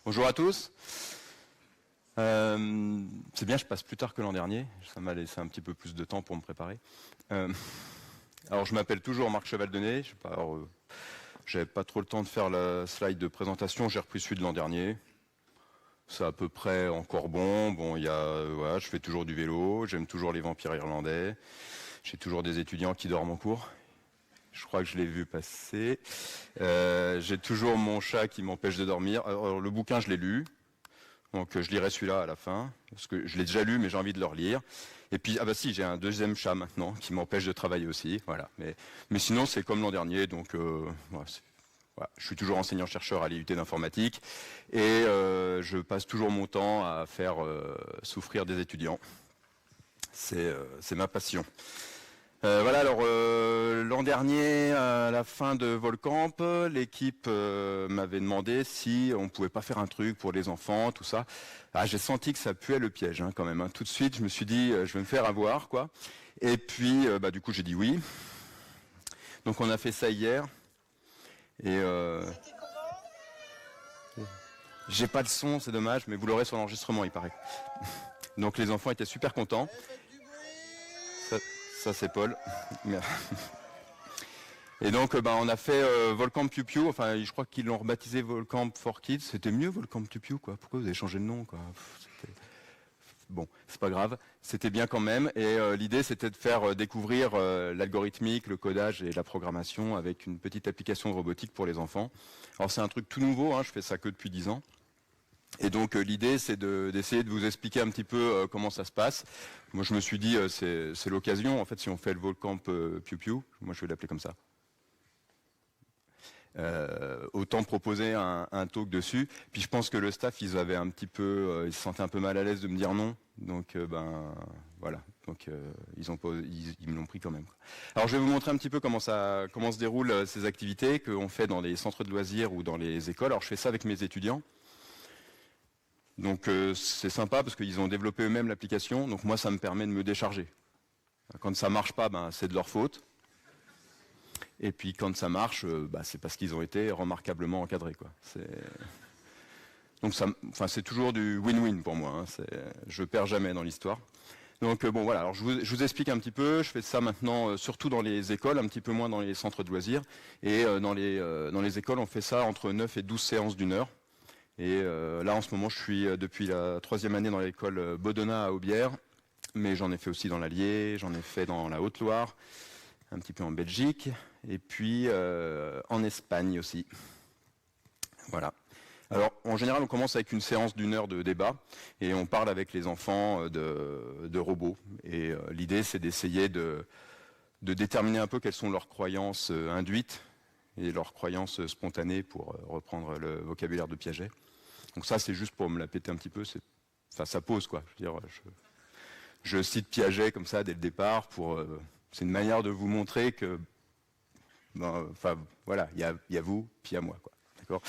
Bonjour à tous. C'est bien, je passe plus tard que l'an dernier. Ça m'a laissé un petit peu plus de temps pour me préparer. Alors, je m'appelle toujours Marc Chevaldenet. J'avais pas trop le temps de faire la slide de présentation. J'ai repris celui de l'an dernier. C'est à peu près encore bon. Bon, je fais toujours du vélo. J'aime toujours les vampires irlandais. J'ai toujours des étudiants qui dorment en cours. Je crois que je l'ai vu passer. J'ai toujours mon chat qui m'empêche de dormir. Alors, le bouquin, je l'ai lu. Donc je lirai celui-là à la fin, parce que je l'ai déjà lu, mais j'ai envie de le relire. Et puis, j'ai un deuxième chat maintenant, qui m'empêche de travailler aussi. Voilà. Mais sinon, c'est comme l'an dernier, donc voilà. Je suis toujours enseignant-chercheur à l'IUT d'informatique, et je passe toujours mon temps à faire souffrir des étudiants. C'est ma passion. L'an dernier, à la fin de Volcamp, l'équipe m'avait demandé si on pouvait pas faire un truc pour les enfants, tout ça. Ah, j'ai senti que ça puait le piège, quand même. Tout de suite, je me suis dit, je vais me faire avoir, quoi. Et puis, du coup, j'ai dit oui. Donc, on a fait ça hier. Et j'ai pas de son, c'est dommage, mais vous l'aurez sur l'enregistrement, il paraît. Donc, les enfants étaient super contents. Ça c'est Paul. Et donc on a fait Volcamp Piu Piu, enfin je crois qu'ils l'ont rebaptisé Volcamp for Kids, c'était mieux Volcamp Piu Piu quoi. Pourquoi vous avez changé de nom quoi? Bon, c'est pas grave, c'était bien quand même. Et l'idée c'était de faire découvrir l'algorithmique, le codage et la programmation avec une petite application de robotique pour les enfants. Alors c'est un truc tout nouveau, je fais ça que depuis 10 ans. Et donc l'idée c'est d'essayer de vous expliquer un petit peu comment ça se passe. Moi je me suis dit c'est l'occasion, en fait si on fait le Volcamp Piu Piu, moi je vais l'appeler comme ça. Autant proposer un talk dessus. Puis je pense que le staff ils se sentaient un peu mal à l'aise de me dire non. Donc voilà. Donc ils me l'ont pris quand même. Alors je vais vous montrer un petit peu comment se déroulent ces activités qu'on fait dans les centres de loisirs ou dans les écoles. Alors je fais ça avec mes étudiants. Donc c'est sympa parce qu'ils ont développé eux-mêmes l'application, donc moi ça me permet de me décharger. Quand ça marche pas, c'est de leur faute. Et puis quand ça marche, c'est parce qu'ils ont été remarquablement encadrés, quoi. Donc c'est toujours du win-win pour moi. Je perds jamais dans l'histoire. Donc voilà. Alors je vous explique un petit peu. Je fais ça maintenant surtout dans les écoles, un petit peu moins dans les centres de loisirs. Et dans les écoles, on fait ça entre 9 et 12 séances d'une heure. Et là, en ce moment, je suis depuis la 3e année dans l'école Bodona à Aubière, mais j'en ai fait aussi dans l'Allier, j'en ai fait dans la Haute-Loire, un petit peu en Belgique, et puis en Espagne aussi. Voilà. Alors, en général, on commence avec une séance d'1 heure de débat, et on parle avec les enfants de robots. Et l'idée, c'est d'essayer de déterminer un peu quelles sont leurs croyances induites et leurs croyances spontanées, pour reprendre le vocabulaire de Piaget. Donc ça, c'est juste pour me la péter un petit peu. Ça pose, quoi. Je cite Piaget comme ça dès le départ. C'est une manière de vous montrer que, voilà, il y a vous, puis il y a moi, quoi. D'accord.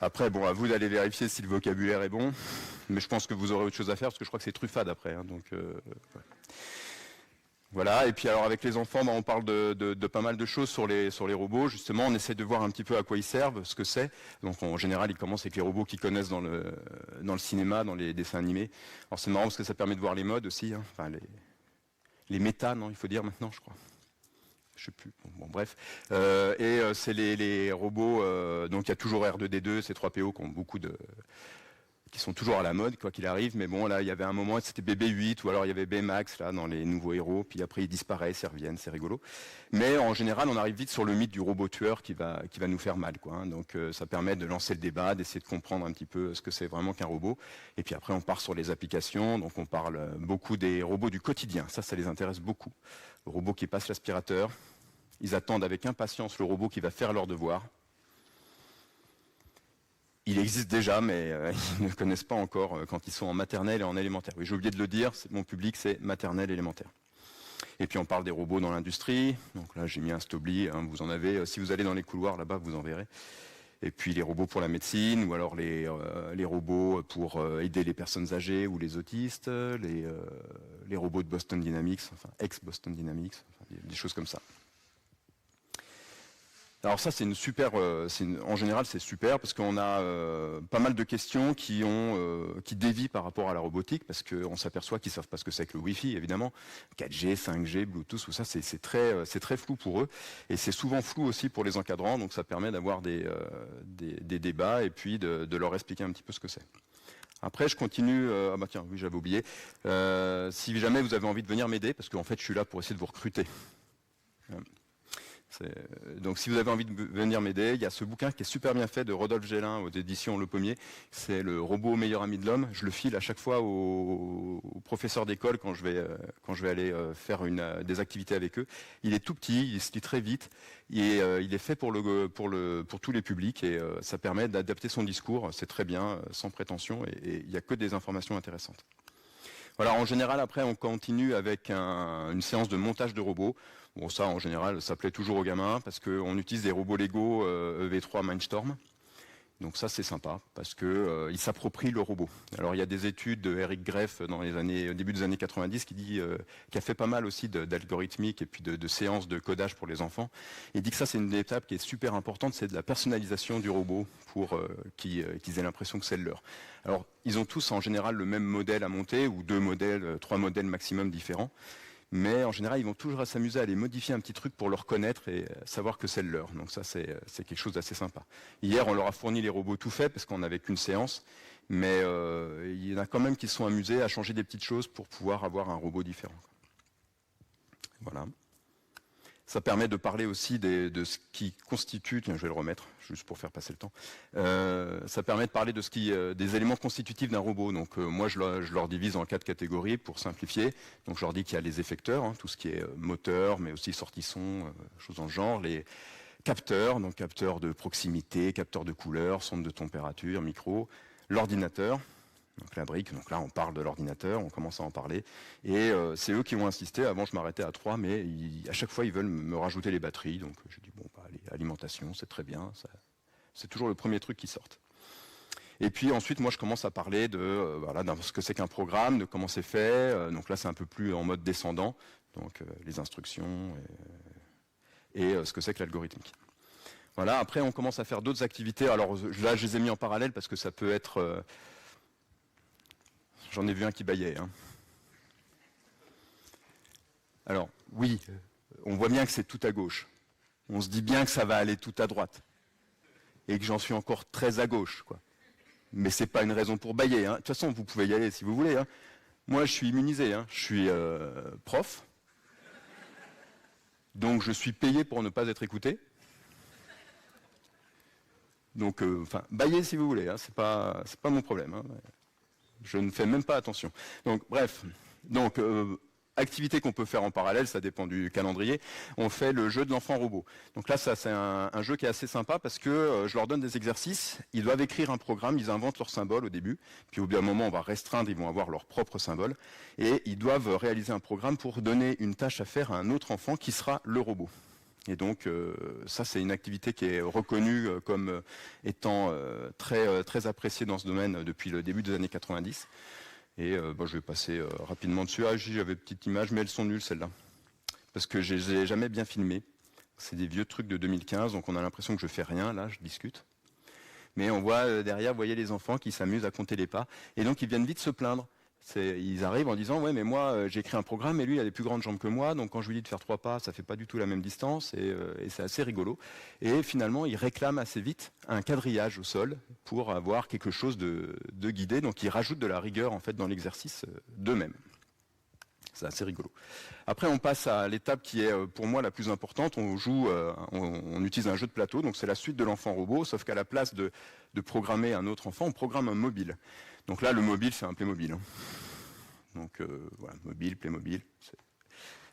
Après, à vous d'aller vérifier si le vocabulaire est bon. Mais je pense que vous aurez autre chose à faire parce que je crois que c'est truffade après. Ouais. Voilà, et puis alors avec les enfants, on parle de pas mal de choses sur les robots. Justement, on essaie de voir un petit peu à quoi ils servent, ce que c'est. Donc en général, ils commencent avec les robots qu'ils connaissent dans le cinéma, dans les dessins animés. Alors c'est marrant parce que ça permet de voir les modes aussi, enfin les méta, non, il faut dire maintenant, je crois. Je sais plus. Bon bref. C'est les robots. Donc il y a toujours R2D2, C3PO qui sont toujours à la mode, quoi qu'il arrive, mais bon, là, il y avait un moment, c'était BB-8, ou alors il y avait Baymax, là, dans les nouveaux héros, puis après, ils disparaissent, ils reviennent, c'est rigolo. Mais en général, on arrive vite sur le mythe du robot tueur qui va nous faire mal, quoi. Donc, ça permet de lancer le débat, d'essayer de comprendre un petit peu ce que c'est vraiment qu'un robot. Et puis après, on part sur les applications, donc on parle beaucoup des robots du quotidien. Ça les intéresse beaucoup. Le robot qui passe l'aspirateur. Ils attendent avec impatience le robot qui va faire leur devoir. Il existe déjà, mais ils ne connaissent pas encore quand ils sont en maternelle et en élémentaire. Oui, j'ai oublié de le dire, mon public, c'est maternelle et élémentaire. Et puis on parle des robots dans l'industrie. Donc là, j'ai mis un stobli, vous en avez. Si vous allez dans les couloirs, là-bas, vous en verrez. Et puis les robots pour la médecine, ou alors les robots pour aider les personnes âgées ou les autistes, les robots de Boston Dynamics, enfin ex-Boston Dynamics, des choses comme ça. Alors ça, c'est une super. En général, c'est super parce qu'on a pas mal de questions qui dévient par rapport à la robotique, parce qu'on s'aperçoit qu'ils savent pas ce que c'est que le Wi-Fi, évidemment. 4G, 5G, Bluetooth, tout ça, c'est très flou pour eux, et c'est souvent flou aussi pour les encadrants. Donc ça permet d'avoir des débats et puis de leur expliquer un petit peu ce que c'est. Après, je continue. Ah bah tiens, oui, j'avais oublié. Si jamais vous avez envie de venir m'aider, parce qu'en fait, je suis là pour essayer de vous recruter. Donc si vous avez envie de venir m'aider, il y a ce bouquin qui est super bien fait de Rodolphe Gélin aux éditions Le Pommier. C'est le robot meilleur ami de l'homme. Je le file à chaque fois aux professeurs d'école quand je vais aller faire des activités avec eux. Il est tout petit, il se lit très vite, et il est fait pour tous les publics, et ça permet d'adapter son discours. C'est très bien, sans prétention, et il n'y a que des informations intéressantes. Voilà, en général, après, on continue avec une séance de montage de robots. Bon, ça, en général, ça plaît toujours aux gamins, parce qu'on utilise des robots Lego EV3 Mindstorm. Donc ça, c'est sympa, parce qu'ils s'approprient le robot. Alors, il y a des études de Eric Greff au début des années 90 qui a fait pas mal aussi d'algorithmique et puis de séances de codage pour les enfants. Il dit que ça, c'est une étape qui est super importante, c'est de la personnalisation du robot pour qu'ils aient l'impression que c'est le leur. Alors, ils ont tous en général le même modèle à monter, ou 3 modèles maximum différents. Mais en général, ils vont toujours s'amuser à les modifier un petit truc pour le reconnaître et savoir que c'est le leur. Donc ça, c'est quelque chose d'assez sympa. Hier, on leur a fourni les robots tout faits parce qu'on n'avait qu'une séance. Mais il y en a quand même qui se sont amusés à changer des petites choses pour pouvoir avoir un robot différent. Voilà. Ça permet de parler aussi de ce qui constitue, tiens, je vais le remettre, juste pour faire passer le temps. Ça permet de parler des éléments constitutifs d'un robot. Donc moi, je leur divise en 4 catégories pour simplifier. Donc je leur dis qu'il y a les effecteurs, hein, tout ce qui est moteur, mais aussi sortie son, choses dans le genre. Les capteurs, donc capteurs de proximité, capteurs de couleur, sonde de température, micro. L'ordinateur. Donc la brique, donc là on parle de l'ordinateur, on commence à en parler, et c'est eux qui ont insisté. Avant je m'arrêtais à 3, mais à chaque fois ils veulent me rajouter les batteries, donc je dis bon, allez, alimentation, c'est très bien, c'est toujours le premier truc qui sort. Et puis ensuite moi je commence à parler de ce que c'est qu'un programme, de comment c'est fait, donc là c'est un peu plus en mode descendant, donc les instructions et ce que c'est que l'algorithmique. Voilà, après on commence à faire d'autres activités. Alors là je les ai mis en parallèle parce que ça peut être... J'en ai vu un qui bâillait. Hein. Alors, oui, on voit bien que c'est tout à gauche. On se dit bien que ça va aller tout à droite. Et que j'en suis encore très à gauche, quoi. Mais c'est pas une raison pour bâiller. Hein. De toute façon, vous pouvez y aller si vous voulez. Hein. Moi, je suis immunisé. Hein. Je suis prof. Donc, je suis payé pour ne pas être écouté. Donc, bâillez si vous voulez. Hein. C'est pas mon problème. Hein. Je ne fais même pas attention. Donc, bref. Donc, activité qu'on peut faire en parallèle, ça dépend du calendrier. On fait le jeu de l'enfant robot. Donc là, ça c'est un jeu qui est assez sympa parce que je leur donne des exercices. Ils doivent écrire un programme, ils inventent leur symbole au début. Puis au bout d'un moment, on va restreindre, ils vont avoir leur propre symbole. Et ils doivent réaliser un programme pour donner une tâche à faire à un autre enfant qui sera le robot. Et donc ça c'est une activité qui est reconnue comme étant très appréciée dans ce domaine depuis le début des années 90. Et je vais passer rapidement dessus. Ah, j'avais une petite image, mais elles sont nulles celles-là. Parce que je ne les ai jamais bien filmées. C'est des vieux trucs de 2015, donc on a l'impression que je fais rien, là, je discute. Mais on voit derrière, vous voyez les enfants qui s'amusent à compter les pas. Et donc ils viennent vite se plaindre. Ils arrivent en disant ouais mais moi j'ai écrit un programme et lui il a des plus grandes jambes que moi, donc quand je lui dis de faire 3 pas ça fait pas du tout la même distance, et c'est assez rigolo. Et finalement ils réclament assez vite un quadrillage au sol pour avoir quelque chose de guidé, donc ils rajoutent de la rigueur en fait dans l'exercice d'eux-mêmes. C'est assez rigolo. Après on passe à l'étape qui est pour moi la plus importante. On utilise un jeu de plateau, donc c'est la suite de l'enfant robot, sauf qu'à la place de programmer un autre enfant, on programme un mobile. Donc là, le mobile, c'est un Playmobil. Hein. Donc voilà, mobile, Playmobil,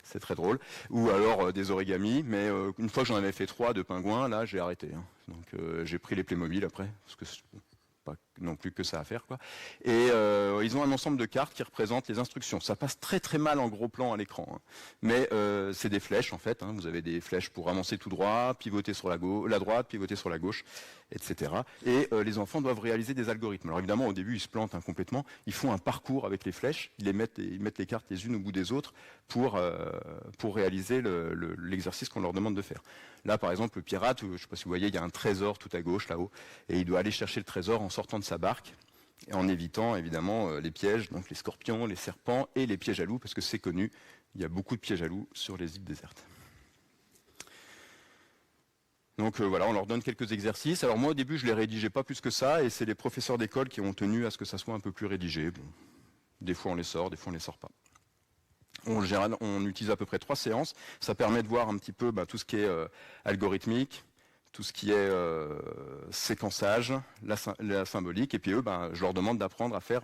c'est très drôle. Ou alors des origamis, mais une fois que j'en avais fait 3 de pingouins, là, j'ai arrêté. Hein. Donc j'ai pris les Playmobil après, parce que c'est pas non plus que ça à faire, quoi. Et ils ont un ensemble de cartes qui représentent les instructions. Ça passe très très mal en gros plan à l'écran, hein. Mais c'est des flèches en fait, hein. Vous avez des flèches pour avancer tout droit, pivoter sur la droite, pivoter sur la gauche, etc. Et les enfants doivent réaliser des algorithmes. Alors évidemment au début ils se plantent, hein, complètement. Ils font un parcours avec les flèches, ils mettent les cartes les unes au bout des autres pour réaliser l'exercice qu'on leur demande de faire. Là par exemple le pirate, je ne sais pas si vous voyez, il y a un trésor tout à gauche là-haut, et il doit aller chercher le trésor en sortant de sa barque, et en évitant évidemment les pièges, donc les scorpions, les serpents et les pièges à loups, parce que c'est connu, il y a beaucoup de pièges à loups sur les îles désertes. Donc voilà, on leur donne quelques exercices. Alors moi au début je les rédigeais pas plus que ça, et c'est les professeurs d'école qui ont tenu à ce que ça soit un peu plus rédigé. Bon, des fois on les sort, des fois on les sort pas. En général, on utilise à peu près 3 séances. Ça permet de voir un petit peu tout ce qui est algorithmique, tout ce qui est séquençage, la symbolique, et puis eux, je leur demande d'apprendre à faire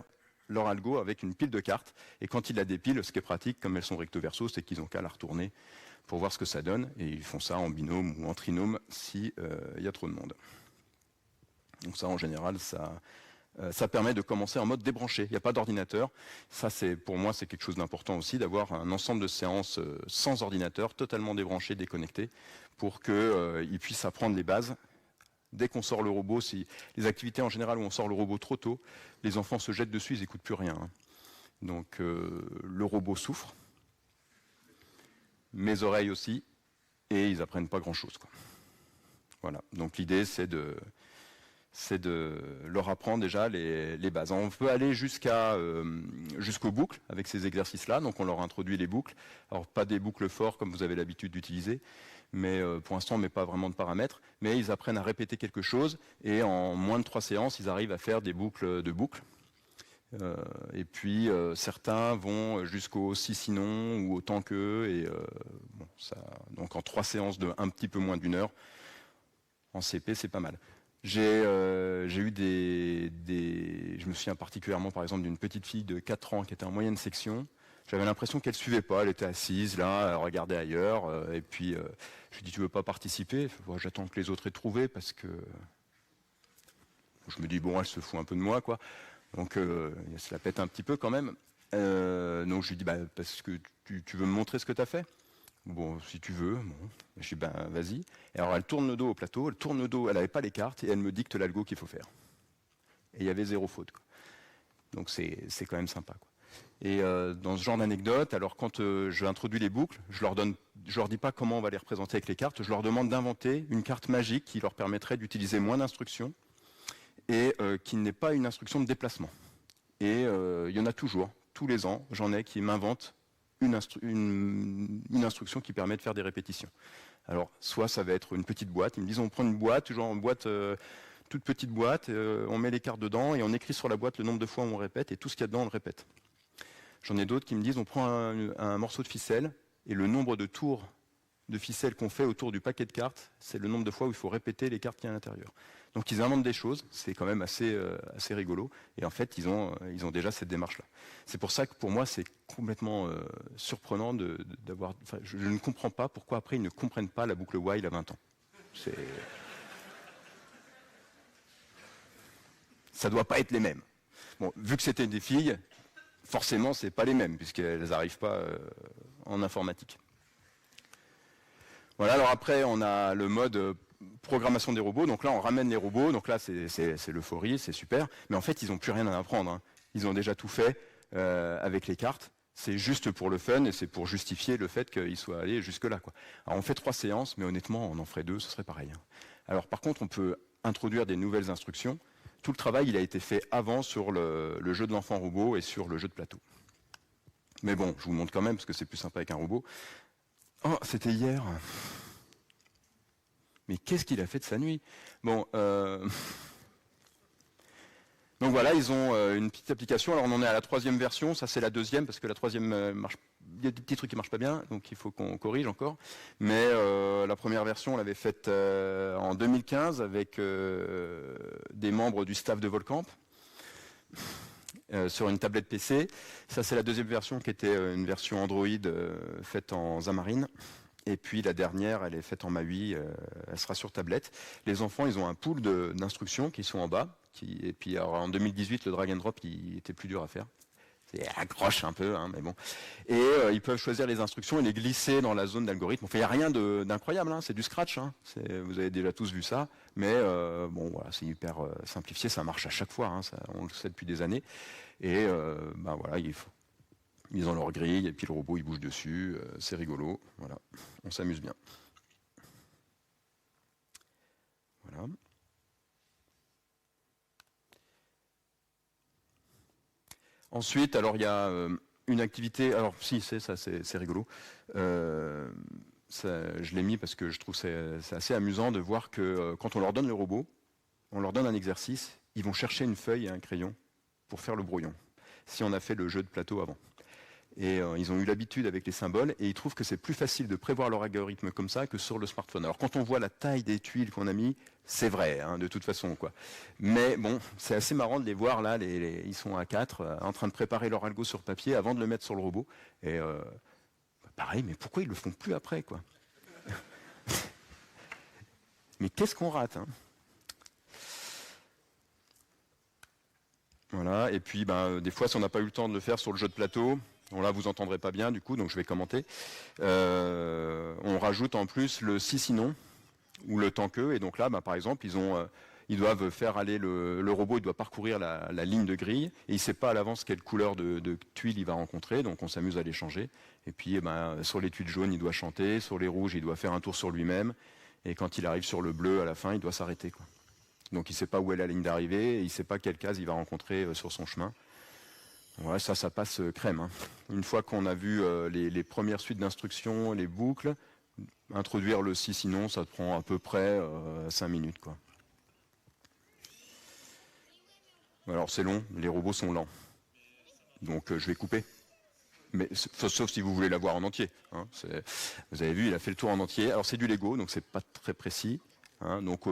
leur algo avec une pile de cartes, et quand ils la dépilent, ce qui est pratique, comme elles sont recto verso, c'est qu'ils n'ont qu'à la retourner pour voir ce que ça donne, et ils font ça en binôme ou en trinôme si y a trop de monde. Donc ça, en général, ça permet de commencer en mode débranché. Il n'y a pas d'ordinateur. Ça, pour moi, c'est quelque chose d'important aussi, d'avoir un ensemble de séances sans ordinateur, totalement débranché, déconnecté, pour qu'ils puissent apprendre les bases. Dès qu'on sort le robot, si les activités en général où on sort le robot trop tôt, les enfants se jettent dessus, ils n'écoutent plus rien, hein. Donc le robot souffre, mes oreilles aussi, et ils n'apprennent pas grand-chose, quoi. Voilà. Donc l'idée, c'est de leur apprendre déjà les bases. On peut aller jusqu'aux boucles avec ces exercices-là, donc on leur introduit les boucles. Alors pas des boucles forts comme vous avez l'habitude d'utiliser, mais pour l'instant on ne met pas vraiment de paramètres, mais ils apprennent à répéter quelque chose, et en moins de 3 séances, ils arrivent à faire des boucles de boucles. Et puis certains vont jusqu'au si sinon ou autant que, et donc en 3 séances de un petit peu moins d'1 heure, en CP c'est pas mal. J'ai eu je me souviens particulièrement par exemple d'une petite fille de 4 ans qui était en moyenne section. J'avais l'impression qu'elle ne suivait pas, elle était assise là, elle regardait ailleurs, et puis je lui ai dit tu veux pas participer? J'attends que les autres aient trouvé, parce que je me dis bon, elle se fout un peu de moi, quoi. Donc elle se la pète un petit peu quand même. Donc je lui dis parce que tu veux me montrer ce que tu as fait? Bon, si tu veux. Bon. Je dis vas-y. Et alors elle tourne le dos au plateau, elle n'avait pas les cartes, et elle me dicte l'algo qu'il faut faire. Et il y avait 0 faute, quoi. Donc c'est quand même sympa, quoi. Et dans ce genre d'anecdote, alors quand je introduis les boucles, je leur dis pas comment on va les représenter avec les cartes, je leur demande d'inventer une carte magique qui leur permettrait d'utiliser moins d'instructions, et qui n'est pas une instruction de déplacement. Et il y en a toujours, tous les ans, j'en ai qui m'inventent une instruction qui permet de faire des répétitions. Alors, soit ça va être une petite boîte, ils me disent on prend une boîte, toujours une boîte, toute petite boîte, on met les cartes dedans, et on écrit sur la boîte le nombre de fois où on répète, et tout ce qu'il y a dedans, on le répète. J'en ai d'autres qui me disent on prend un morceau de ficelle, et le nombre de tours de ficelle qu'on fait autour du paquet de cartes, c'est le nombre de fois où il faut répéter les cartes qu'il y a à l'intérieur. Donc ils inventent des choses, c'est quand même assez rigolo, et en fait ils ont déjà cette démarche-là. C'est pour ça que pour moi c'est complètement surprenant d'avoir... Je ne comprends pas pourquoi après ils ne comprennent pas la boucle while à 20 ans. Ça ne doit pas être les mêmes. Bon, vu que c'était des filles, forcément c'est pas les mêmes, puisqu'elles n'arrivent pas en informatique. Voilà, alors après on a le mode programmation des robots, donc là on ramène les robots, donc là c'est l'euphorie, c'est super, mais en fait ils n'ont plus rien à apprendre, hein. Ils ont déjà tout fait avec les cartes, c'est juste pour le fun, et c'est pour justifier le fait qu'ils soient allés jusque-là, quoi. Alors on fait 3 séances, mais honnêtement on en ferait 2, ce serait pareil, hein. Alors par contre on peut introduire des nouvelles instructions. Tout le travail il a été fait avant sur le jeu de l'enfant robot et sur le jeu de plateau. Mais bon, je vous montre quand même, parce que c'est plus sympa avec un robot. Oh, c'était hier. Mais qu'est-ce qu'il a fait de sa nuit? Bon, donc voilà, ils ont une petite application. Alors on en est à la 3e version, ça c'est la 2e, parce que la 3e marche. Il y a des petits trucs qui marchent pas bien, donc il faut qu'on corrige encore. Mais la première version, on l'avait faite en 2015 avec des membres du staff de Volcamp sur une tablette PC. Ça c'est la 2e version qui était une version Android faite en Xamarin. Et puis la dernière, elle est faite en MAUI, elle sera sur tablette. Les enfants, ils ont un pool d'instructions qui sont en bas. Et puis alors, en 2018, le drag and drop, il était plus dur à faire. C'est accroche un peu, hein, mais bon. Et ils peuvent choisir les instructions et les glisser dans la zone d'algorithme. Enfin, il n'y a rien d'incroyable, hein, c'est du scratch. Hein. Vous avez déjà tous vu ça, mais bon, voilà, c'est hyper simplifié, ça marche à chaque fois, hein, on le sait depuis des années. Et ben voilà, ils ont leur grille, et puis le robot il bouge dessus, c'est rigolo, voilà, on s'amuse bien. Voilà. Ensuite, alors il y a une activité, alors si, c'est rigolo. Je l'ai mis parce que je trouve c'est assez amusant de voir que quand on leur donne le robot, on leur donne un exercice, ils vont chercher une feuille et un crayon pour faire le brouillon, si on a fait le jeu de plateau avant. Et ils ont eu l'habitude avec les symboles, et ils trouvent que c'est plus facile de prévoir leur algorithme comme ça que sur le smartphone. Alors quand on voit la taille des tuiles qu'on a mis, c'est vrai, hein, de toute façon, quoi. Mais bon, c'est assez marrant de les voir là, ils sont à 4, en train de préparer leur algo sur papier avant de le mettre sur le robot. Et pareil, mais pourquoi ils le font plus après, quoi? Mais qu'est-ce qu'on rate, hein? Voilà, et puis des fois, si on n'a pas eu le temps de le faire sur le jeu de plateau, bon, là vous entendrez pas bien du coup, donc je vais commenter. On rajoute en plus le si sinon ou le tant que, et donc là, par exemple, ils doivent faire aller le robot, il doit parcourir la ligne de grille, et il ne sait pas à l'avance quelle couleur de tuile il va rencontrer, donc on s'amuse à les changer. Et puis sur les tuiles jaunes, il doit chanter, sur les rouges, il doit faire un tour sur lui-même, et quand il arrive sur le bleu à la fin, il doit s'arrêter, quoi. Donc il ne sait pas où est la ligne d'arrivée, et il ne sait pas quelle case il va rencontrer sur son chemin. Ouais, ça passe crème, hein. Une fois qu'on a vu les premières suites d'instructions, les boucles, introduire le si sinon, ça prend à peu près 5 minutes, quoi. Alors c'est long, les robots sont lents. Donc je vais couper. Mais sauf si vous voulez la voir en entier, hein. Vous avez vu, il a fait le tour en entier. Alors c'est du Lego, donc c'est pas très précis, hein. Donc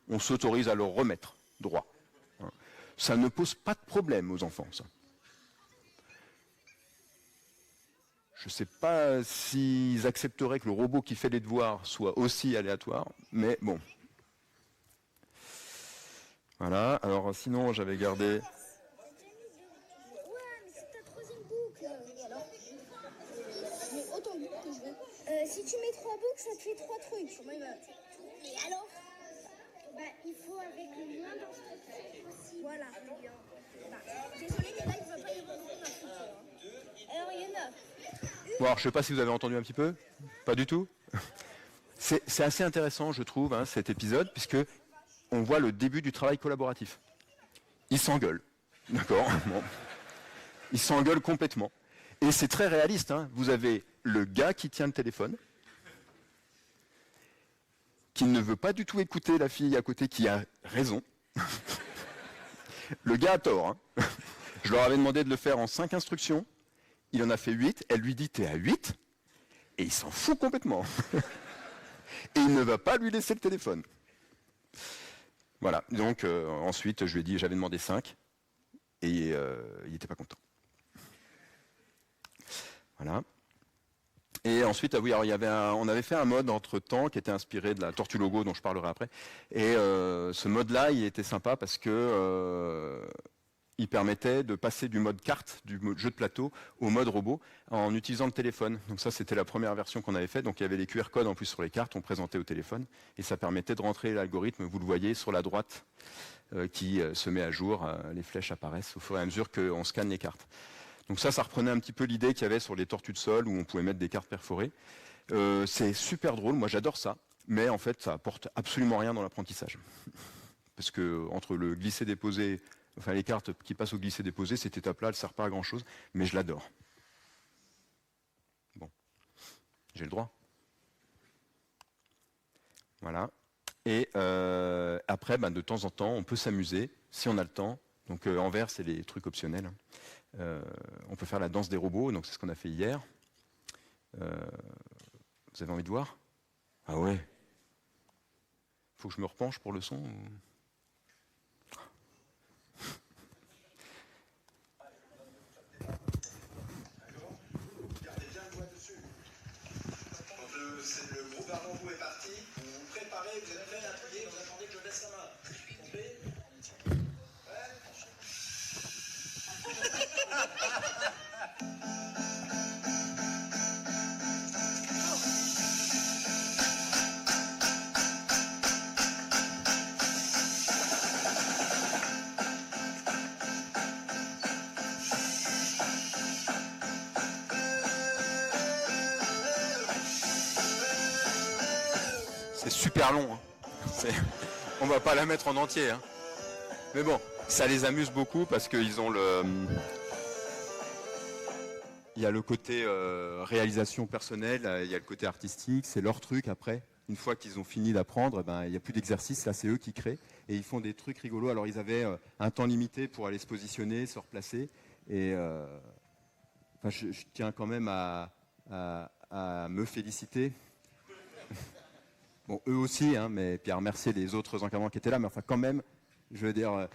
on s'autorise à le remettre droit, hein. Ça ne pose pas de problème aux enfants, ça. Je ne sais pas s'ils accepteraient que le robot qui fait les devoirs soit aussi aléatoire, mais bon. Voilà, alors sinon j'avais gardé... Si tu mets 3 boucles, ça te fait 3 trucs. Et alors il faut avec le moins d'instructions possible. Voilà. Désolé, mais là, il ne va pas y avoir beaucoup d'instructions. Alors, il y en a. Bon, alors, je ne sais pas si vous avez entendu un petit peu. Pas du tout. C'est assez intéressant, je trouve, hein, cet épisode, puisque on voit le début du travail collaboratif. Ils s'engueulent. D'accord. Bon. Ils s'engueulent complètement. Et c'est très réaliste, hein. Vous avez le gars qui tient le téléphone, qui ne veut pas du tout écouter la fille à côté qui a raison. Le gars a tort, hein. Je leur avais demandé de le faire en 5 instructions. Il en a fait 8. Elle lui dit, t'es à 8. Et il s'en fout complètement. Et il ne va pas lui laisser le téléphone. Voilà. Donc ensuite, je lui ai dit, j'avais demandé 5. Et il n'était pas content. Voilà. Et ensuite, oui, alors on avait fait un mode entre-temps qui était inspiré de la Tortue Logo dont je parlerai après. Et ce mode-là, il était sympa parce que il permettait de passer du mode carte, du mode jeu de plateau, au mode robot en utilisant le téléphone. Donc ça, c'était la première version qu'on avait faite. Donc il y avait les QR codes en plus sur les cartes, on présentait au téléphone. Et ça permettait de rentrer l'algorithme, vous le voyez, sur la droite qui se met à jour. Les flèches apparaissent au fur et à mesure qu'on scanne les cartes. Donc ça reprenait un petit peu l'idée qu'il y avait sur les tortues de sol où on pouvait mettre des cartes perforées. C'est super drôle, moi j'adore ça, mais en fait ça apporte absolument rien dans l'apprentissage. Parce que entre le glisser-déposer, enfin les cartes qui passent au glisser-déposer, cette étape-là, elle ne sert pas à grand-chose, mais je l'adore. Bon, j'ai le droit. Voilà. Et après, de temps en temps, on peut s'amuser, si on a le temps. Donc en vert, c'est les trucs optionnels, hein. On peut faire la danse des robots, donc c'est ce qu'on a fait hier. Vous avez envie de voir? Ah ouais. Faut que je me repenche pour le son ou... le groupe avant vous est parti. Vous vous préparez, vous êtes prêts à appuyer, vous attendez que je laisse la main. Compris ? C'est super long. Hein. On va pas la mettre en entier. Hein. Mais bon, ça les amuse beaucoup parce qu'ils ont il y a le côté réalisation personnelle, il y a le côté artistique, c'est leur truc après. Une fois qu'ils ont fini d'apprendre, il n'y a plus d'exercice, là c'est eux qui créent. Et ils font des trucs rigolos. Alors ils avaient un temps limité pour aller se positionner, se replacer. Et je tiens quand même à me féliciter. Bon, eux aussi, hein, mais puis à remercier les autres encadrants qui étaient là, mais enfin quand même, je veux dire,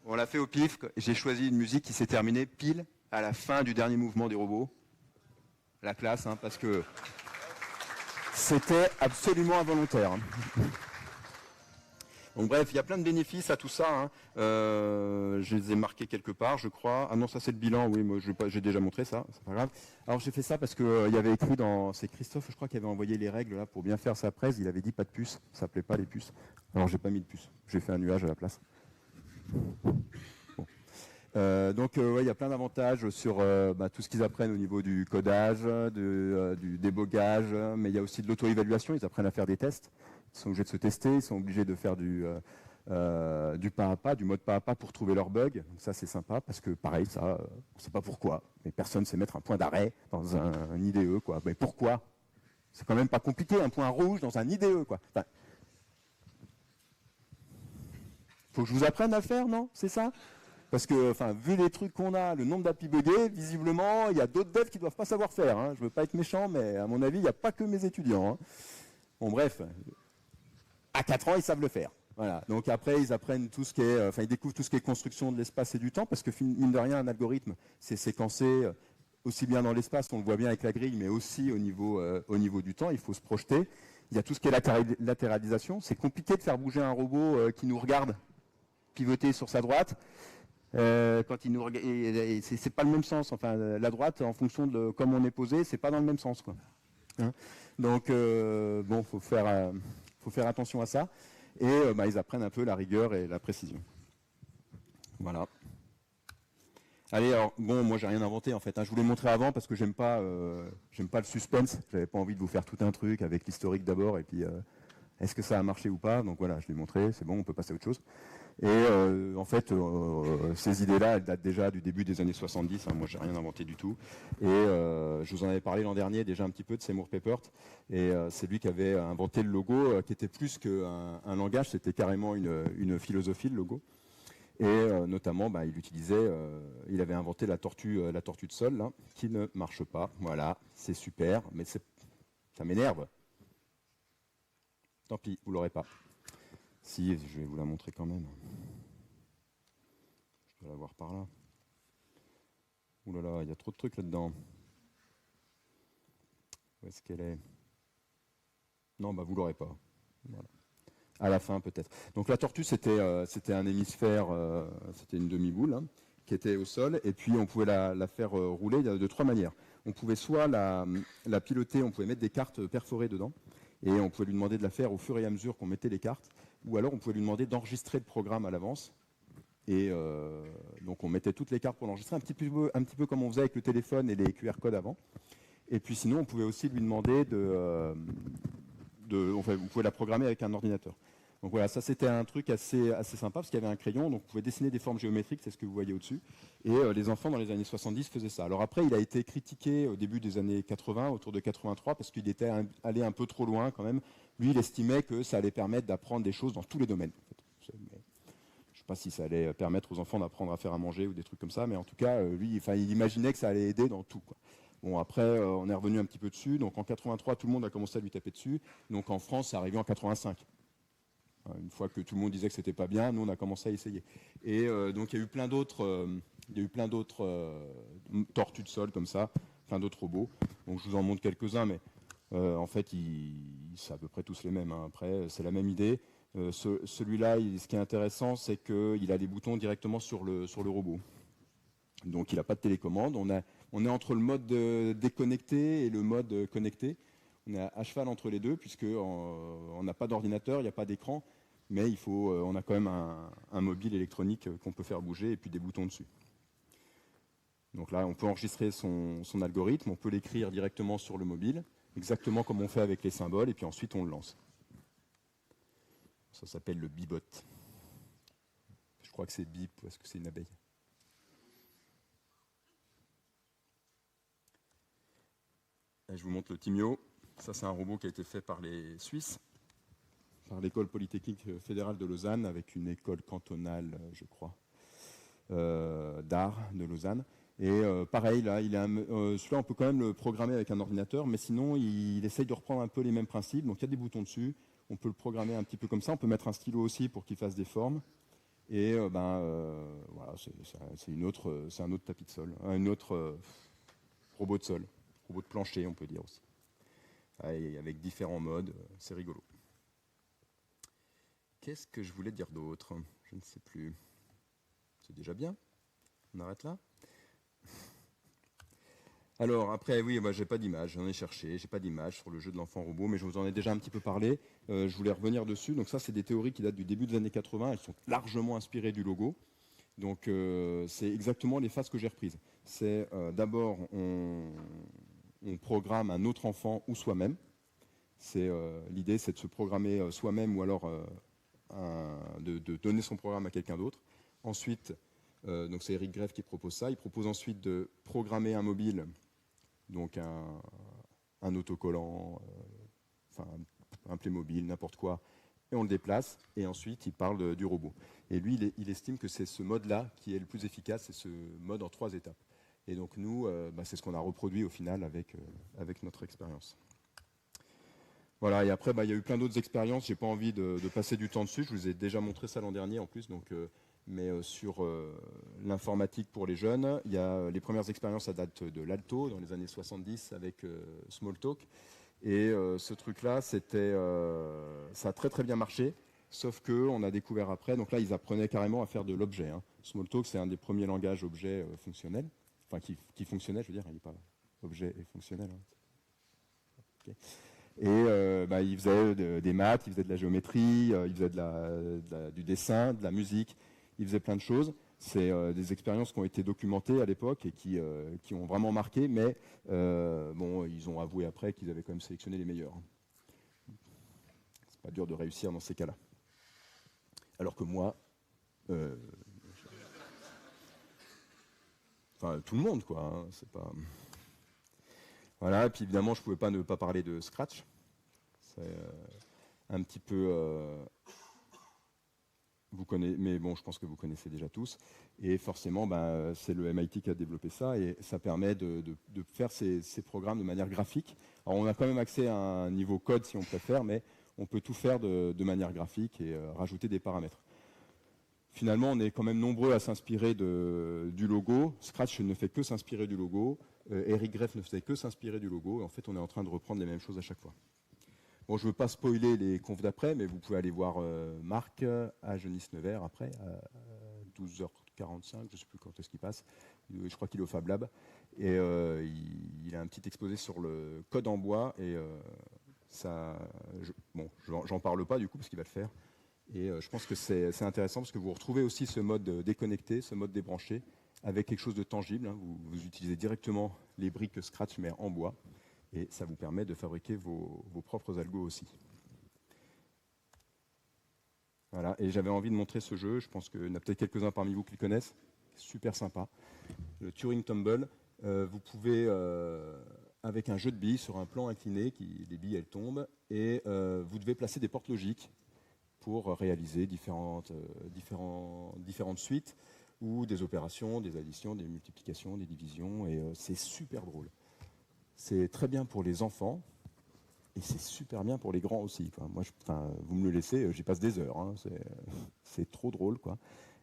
on l'a fait au pif. J'ai choisi une musique qui s'est terminée pile à la fin du dernier mouvement des robots. La classe, hein, parce que c'était absolument involontaire. Hein. Donc bref, il y a plein de bénéfices à tout ça. Hein. Je les ai marqués quelque part, je crois. Ah non, ça c'est le bilan, oui, moi j'ai déjà montré ça, c'est pas grave. Alors j'ai fait ça parce que il y avait écrit dans... C'est Christophe, je crois, qui avait envoyé les règles là pour bien faire sa presse. Il avait dit pas de puces, ça s'appelait pas les puces. Alors j'ai pas mis de puces, j'ai fait un nuage à la place. Bon. Donc il y a plein d'avantages sur tout ce qu'ils apprennent au niveau du codage, du débogage, mais il y a aussi de l'auto-évaluation, ils apprennent à faire des tests. Ils sont obligés de se tester, ils sont obligés de faire du pas à pas, du mode pas à pas pour trouver leurs bugs. Donc ça c'est sympa parce que pareil, ça, on ne sait pas pourquoi, mais personne ne sait mettre un point d'arrêt dans un IDE, quoi. Mais pourquoi ? C'est quand même pas compliqué, un point rouge dans un IDE, quoi. Enfin, faut que je vous apprenne à le faire, non ? C'est ça ? Parce que, vu les trucs qu'on a, le nombre d'applis buggés, visiblement, il y a d'autres devs qui ne doivent pas savoir faire. Hein. Je ne veux pas être méchant, mais à mon avis, il n'y a pas que mes étudiants. Hein. Bon, bref. À 4 ans, ils savent le faire. Voilà. Donc après, ils apprennent tout ce qui est, ils découvrent tout ce qui est construction de l'espace et du temps, parce que mine de rien, un algorithme, c'est séquencé aussi bien dans l'espace, on le voit bien avec la grille, mais aussi au niveau du temps. Il faut se projeter. Il y a tout ce qui est latéralisation. C'est compliqué de faire bouger un robot qui nous regarde pivoter sur sa droite. Quand il nous regarde, c'est pas le même sens. Enfin, la droite, en fonction de comme on est posé, c'est pas dans le même sens, quoi. Hein. Donc faut faire attention à ça. Et ils apprennent un peu la rigueur et la précision. Voilà. Allez, alors moi j'ai rien inventé en fait. Hein. Je vous l'ai montré avant parce que j'aime pas le suspense. J'avais pas envie de vous faire tout un truc avec l'historique d'abord et puis est-ce que ça a marché ou pas. Donc voilà, je l'ai montré. C'est bon, on peut passer à autre chose. Et en fait, ces idées-là, elles datent déjà du début des années 70. Hein. Moi, j'ai rien inventé du tout. Et je vous en avais parlé l'an dernier déjà un petit peu de Seymour Papert. Et c'est lui qui avait inventé le logo, qui était plus qu'un langage, c'était carrément une philosophie, le logo. Et notamment, il avait inventé la tortue de sol, là, qui ne marche pas. Voilà, c'est super, mais ça m'énerve. Tant pis, vous l'aurez pas. Si, je vais vous la montrer quand même. Je dois la voir par là. Ouh là là, il y a trop de trucs là-dedans. Où est-ce qu'elle est ? Non, vous l'aurez pas. Voilà. À la fin, peut-être. Donc la tortue, c'était un hémisphère, c'était une demi-boule, hein, qui était au sol, et puis on pouvait la faire rouler de 3 manières. On pouvait soit la piloter, on pouvait mettre des cartes perforées dedans, et on pouvait lui demander de la faire au fur et à mesure qu'on mettait les cartes, ou alors on pouvait lui demander d'enregistrer le programme à l'avance. Et donc on mettait toutes les cartes pour l'enregistrer, un petit peu comme on faisait avec le téléphone et les QR codes avant. Et puis sinon, on pouvait aussi lui demander vous pouvez la programmer avec un ordinateur. Donc voilà, ça c'était un truc assez sympa parce qu'il y avait un crayon, donc on pouvait dessiner des formes géométriques, c'est ce que vous voyez au-dessus. Et les enfants dans les années 70 faisaient ça. Alors après, il a été critiqué au début des années 80, autour de 83, parce qu'il était allé un peu trop loin quand même. Lui, il estimait que ça allait permettre d'apprendre des choses dans tous les domaines. En fait. Je ne sais pas si ça allait permettre aux enfants d'apprendre à faire à manger ou des trucs comme ça, mais en tout cas, lui, il imaginait que ça allait aider dans tout, quoi. Bon, après, on est revenu un petit peu dessus. Donc en 83, tout le monde a commencé à lui taper dessus. Donc en France, c'est arrivé en 85. Une fois que tout le monde disait que c'était pas bien, nous on a commencé à essayer. Et donc il y a eu plein d'autres tortues de sol comme ça, plein d'autres robots. Donc je vous en montre quelques-uns, mais En fait, c'est à peu près tous les mêmes. Hein. Après, c'est la même idée. Celui-là, ce qui est intéressant, c'est qu'il a des boutons directement sur le robot. Donc, il n'a pas de télécommande. On est entre le mode déconnecté et le mode connecté. On est à cheval entre les deux, puisqu'on n'a pas d'ordinateur, il n'y a pas d'écran, mais on a quand même un mobile électronique qu'on peut faire bouger et puis des boutons dessus. Donc là, on peut enregistrer son algorithme, on peut l'écrire directement sur le mobile, exactement comme on fait avec les symboles, et puis ensuite on le lance. Ça s'appelle le Bibot. Je crois que c'est bip, ou est-ce que c'est une abeille? Et je vous montre le Timio. Ça, c'est un robot qui a été fait par les Suisses, par l'école polytechnique fédérale de Lausanne, avec une école cantonale, je crois, d'art de Lausanne. Et pareil, là, celui-là, on peut quand même le programmer avec un ordinateur, mais sinon, il essaye de reprendre un peu les mêmes principes. Donc, il y a des boutons dessus. On peut le programmer un petit peu comme ça. On peut mettre un stylo aussi pour qu'il fasse des formes. Et voilà, c'est un autre tapis de sol, un autre robot de sol, robot de plancher, on peut dire aussi. Et avec différents modes, c'est rigolo. Qu'est-ce que je voulais dire d'autre? Je ne sais plus. C'est déjà bien. On arrête là. Alors après, oui, j'ai pas d'image, j'en ai cherché, j'ai pas d'image sur le jeu de l'enfant robot, mais je vous en ai déjà un petit peu parlé. Je voulais revenir dessus. Donc ça, c'est des théories qui datent du début des années 80. Elles sont largement inspirées du logo. Donc c'est exactement les phases que j'ai reprises. C'est d'abord, on programme un autre enfant ou soi-même. L'idée, c'est de se programmer soi-même ou alors de donner son programme à quelqu'un d'autre. Ensuite, donc c'est Eric Greff qui propose ça. Il propose ensuite de programmer un mobile, donc un autocollant, un Playmobil, n'importe quoi, et on le déplace. Et ensuite, il parle du robot. Et lui, il estime que c'est ce mode-là qui est le plus efficace, c'est ce mode en 3 étapes. Et donc nous, c'est ce qu'on a reproduit au final avec notre expérience. Voilà, et après, il y a eu plein d'autres expériences. Je n'ai pas envie de passer du temps dessus. Je vous ai déjà montré ça l'an dernier en plus. Mais sur l'informatique pour les jeunes, il y a les premières expériences, ça date de l'Alto, dans les années 70, avec Smalltalk. Et ce truc-là, ça a très très bien marché. Sauf qu'on a découvert après, donc là, ils apprenaient carrément à faire de l'objet. Hein. Smalltalk, c'est un des premiers langages objets fonctionnels. Enfin, qui fonctionnait, je veux dire, il n'est pas objet et fonctionnel. Hein. Okay. Et il faisait des maths, il faisait de la géométrie, il faisait du dessin, de la musique, il faisait plein de choses. C'est des expériences qui ont été documentées à l'époque et qui ont vraiment marqué, mais ils ont avoué après qu'ils avaient quand même sélectionné les meilleurs. C'est pas dur de réussir dans ces cas-là. Alors que moi, tout le monde, quoi. Hein, c'est pas... Voilà, et puis évidemment, je ne pouvais pas ne pas parler de Scratch. C'est un petit peu... vous connaissez, mais bon, je pense que vous connaissez déjà tous. Et forcément, c'est le MIT qui a développé ça, et ça permet de faire ces programmes de manière graphique. Alors, on a quand même accès à un niveau code, si on préfère, mais on peut tout faire de manière graphique et rajouter des paramètres. Finalement, on est quand même nombreux à s'inspirer du logo. Scratch ne fait que s'inspirer du logo. Eric Greff ne faisait que s'inspirer du logo. Et en fait, on est en train de reprendre les mêmes choses à chaque fois. Bon, je ne veux pas spoiler les confs d'après, mais vous pouvez aller voir Marc à Genisse-Nevers après, à 12h45, je ne sais plus quand est-ce qu'il passe. Je crois qu'il est au Fab Lab. Et il a un petit exposé sur le code en bois. Et j'en parle pas du coup, parce qu'il va le faire. Et je pense que c'est intéressant parce que vous retrouvez aussi ce mode déconnecté, ce mode débranché, avec quelque chose de tangible. Hein. Vous utilisez directement les briques Scratch, mais en bois. Et ça vous permet de fabriquer vos propres algos aussi. Voilà, et j'avais envie de montrer ce jeu. Je pense qu'il y en a peut-être quelques-uns parmi vous qui le connaissent. Super sympa. Le Turing Tumble. Vous pouvez, avec un jeu de billes sur un plan incliné, les billes elles tombent, et vous devez placer des portes logiques pour réaliser différentes suites ou des opérations, des additions, des multiplications, des divisions, et c'est super drôle. C'est très bien pour les enfants et c'est super bien pour les grands aussi. Quoi. Moi, vous me le laissez, j'y passe des heures. Hein, c'est trop drôle, quoi.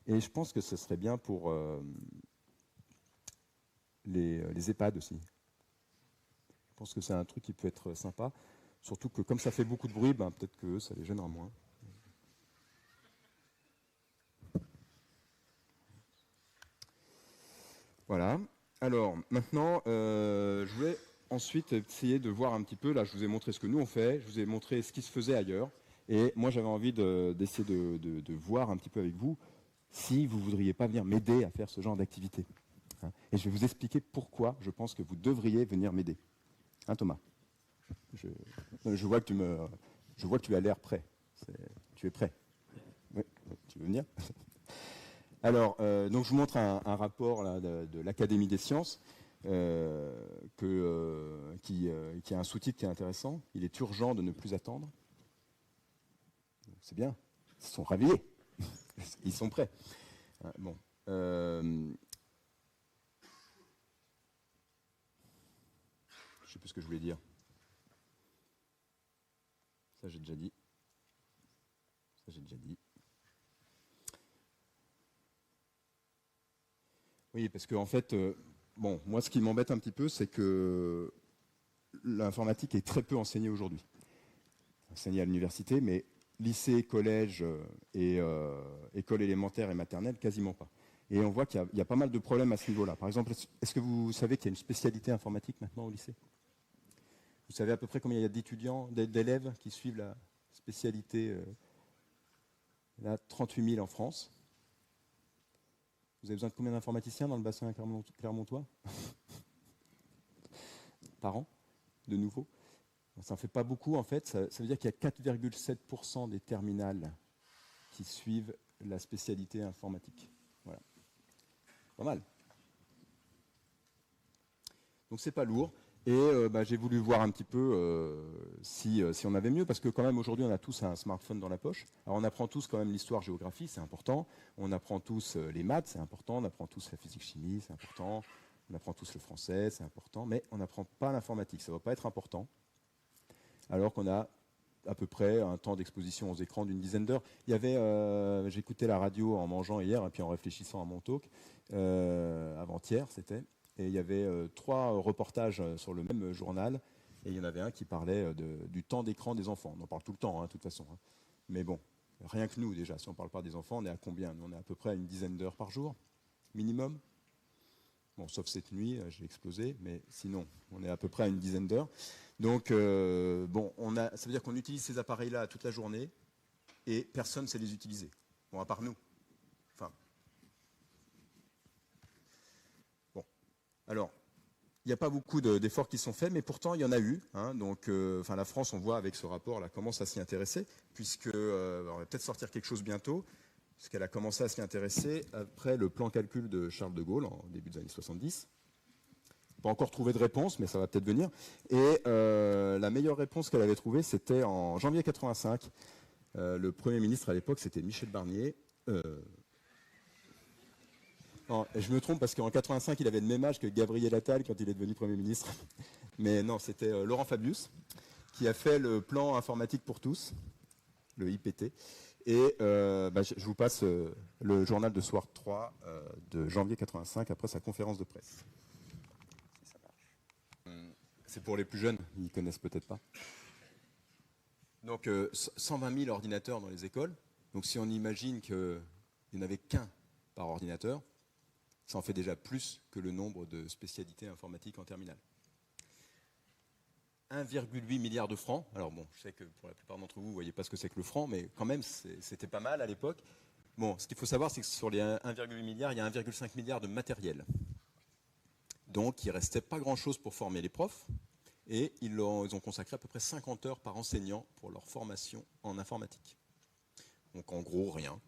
Et je pense que ce serait bien pour les EHPAD aussi. pense que c'est un truc qui peut être sympa. Surtout que comme ça fait beaucoup de bruit, ben, peut-être que ça les gênera moins. Voilà. Alors, maintenant, je voulais ensuite essayer de voir un petit peu, là je vous ai montré ce que nous on fait, je vous ai montré ce qui se faisait ailleurs, et moi j'avais envie d'essayer de voir un petit peu avec vous si vous ne voudriez pas venir m'aider à faire ce genre d'activité. Hein. Et je vais vous expliquer pourquoi je pense que vous devriez venir m'aider. Hein, Thomas? Je vois que tu as l'air prêt. Tu es prêt? Oui, tu veux venir? Alors, donc je vous montre un rapport là, de l'Académie des sciences qui a un sous-titre qui est intéressant. Il est urgent de ne plus attendre. C'est bien, ils sont réveillés, ils sont prêts. Bon. Je ne sais plus ce que je voulais dire. Ça, j'ai déjà dit. Ça, j'ai déjà dit. Oui, parce que en fait, bon, moi, ce qui m'embête un petit peu, c'est que l'informatique est très peu enseignée aujourd'hui. Enseignée à l'université, mais lycée, collège et école élémentaire et maternelle, quasiment pas. Et on voit qu'il y a pas mal de problèmes à ce niveau-là. Par exemple, est-ce que vous savez qu'il y a une spécialité informatique maintenant au lycée? Vous savez à peu près combien il y a d'étudiants, d'élèves qui suivent la spécialité? Là, 38 000 en France. Vous avez besoin de combien d'informaticiens dans le bassin clermontois par an, de nouveau? Ça n'en fait pas beaucoup en fait. Ça veut dire qu'il y a 4,7% des terminales qui suivent la spécialité informatique. Voilà. Pas mal. Donc c'est pas lourd. Et j'ai voulu voir un petit peu si on avait mieux, parce que quand même aujourd'hui on a tous un smartphone dans la poche. Alors on apprend tous quand même l'histoire-géographie, c'est important. On apprend tous les maths, c'est important. On apprend tous la physique-chimie, c'est important. On apprend tous le français, c'est important. Mais on n'apprend pas l'informatique, ça ne va pas être important. Alors qu'on a à peu près un temps d'exposition aux écrans d'une dizaine d'heures. Il y avait, j'écoutais la radio en mangeant hier et puis en réfléchissant à mon talk, avant-hier c'était. Et il y avait 3 reportages sur le même journal, et il y en avait un qui parlait du temps d'écran des enfants. On en parle tout le temps, de toute façon. Hein. Mais bon, rien que nous déjà, si on ne parle pas des enfants, on est à combien? Nous, on est à peu près à une dizaine d'heures par jour, minimum. Bon, sauf cette nuit, j'ai explosé, mais sinon, on est à peu près à une dizaine d'heures. Donc, bon, ça veut dire qu'on utilise ces appareils-là toute la journée, et personne ne sait les utiliser. Bon, à part nous. Enfin, alors, il n'y a pas beaucoup d'efforts qui sont faits, mais pourtant il y en a eu. Hein, donc, la France, on voit avec ce rapport-là, commence à s'y intéresser, puisque on va peut-être sortir quelque chose bientôt, puisqu'elle a commencé à s'y intéresser après le plan calcul de Charles de Gaulle, en début des années 70. Pas encore trouvé de réponse, mais ça va peut-être venir. Et la meilleure réponse qu'elle avait trouvée, c'était en janvier 85. Le Premier ministre à l'époque, c'était Michel Barnier. Non, je me trompe parce qu'en 85, il avait le même âge que Gabriel Attal quand il est devenu Premier ministre. Mais non, c'était Laurent Fabius qui a fait le plan informatique pour tous, le IPT. Et je vous passe le journal de Soir 3 de janvier 85 après sa conférence de presse. Si ça marche. C'est pour les plus jeunes, ils ne connaissent peut-être pas. Donc 120 000 ordinateurs dans les écoles. Donc si on imagine qu'il n'y en avait qu'un par ordinateur, ça en fait déjà plus que le nombre de spécialités informatiques en terminale. 1,8 milliard de francs. Alors bon, je sais que pour la plupart d'entre vous, vous ne voyez pas ce que c'est que le franc, mais quand même, c'était pas mal à l'époque. Bon, ce qu'il faut savoir, c'est que sur les 1,8 milliard, il y a 1,5 milliard de matériel. Donc, il ne restait pas grand-chose pour former les profs, et ils ont consacré à peu près 50 heures par enseignant pour leur formation en informatique. Donc, en gros, rien.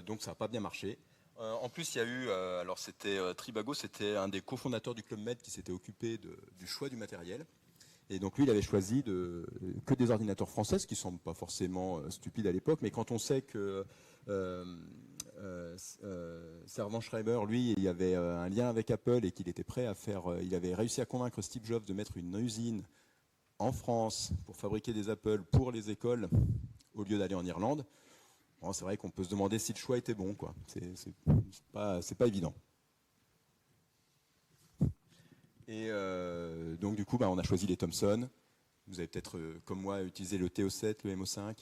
Donc ça n'a pas bien marché. En plus, il y a eu, alors c'était Tribago, c'était un des cofondateurs du Club Med qui s'était occupé du choix du matériel. Et donc lui, il avait choisi que des ordinateurs français, ce qui ne semble pas forcément stupide à l'époque, mais quand on sait que Servan-Schreiber, lui, il y avait un lien avec Apple et qu'il était prêt à faire, il avait réussi à convaincre Steve Jobs de mettre une usine en France pour fabriquer des Apple pour les écoles au lieu d'aller en Irlande. Bon, c'est vrai qu'on peut se demander si le choix était bon, quoi. C'est pas évident. Et donc du coup, on a choisi les Thomson. Vous avez peut-être, comme moi, utilisé le TO7, le MO5,